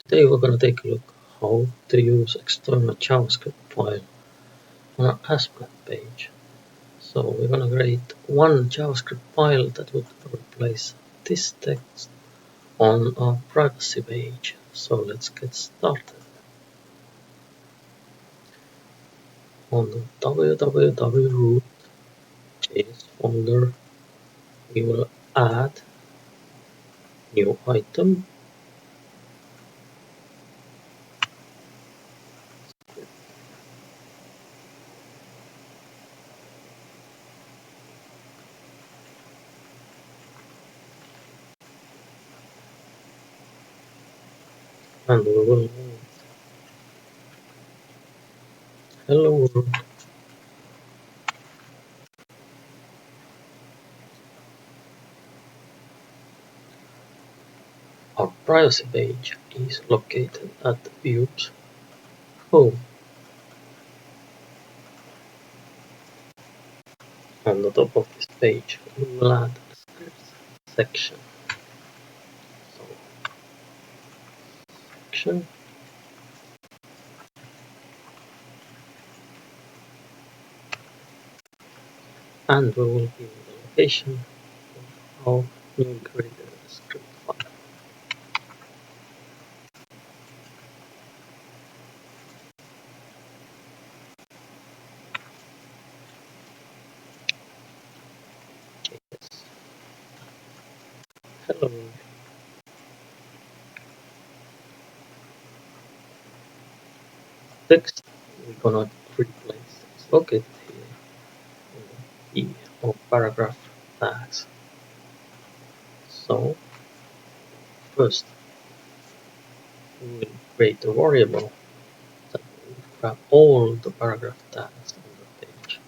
Today we're going to take a look how to use external JavaScript file on our ASP.NET page. So we're going to create one JavaScript file that would replace this text on our privacy page. So let's get started. On the www.root.js folder, we will add new item and we will name it hello world. Our privacy page is located at views home. On the top of this page, we will add a scripts section. So, section, and we will give the location of our new created script file. Yes. Hello. Text we're gonna replace is located here in the E or paragraph tags. So first we will create a variable that will grab all the paragraph tags on the page.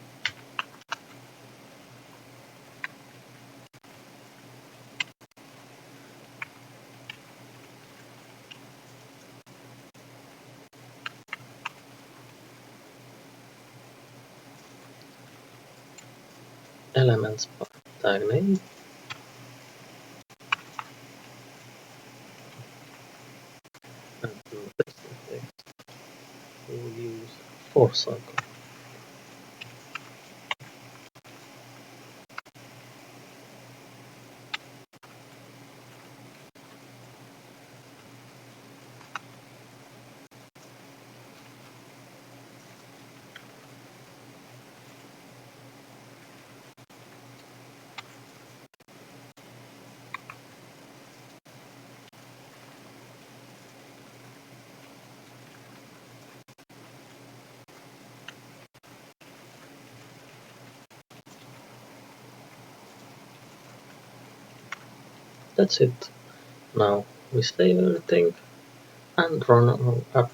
Elements by tag name, and to replace the text we will use for cycle. That's it. Now we save everything and run our app.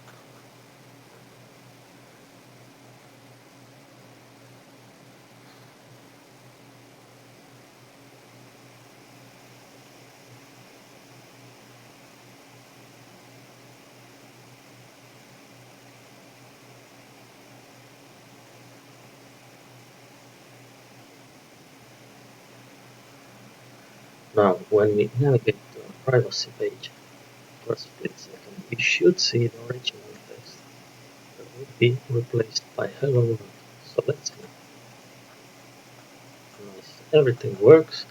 Now when we navigate to our privacy page for a split second, we should see the original text that would be replaced by hello world. So let's see. Nice. Everything works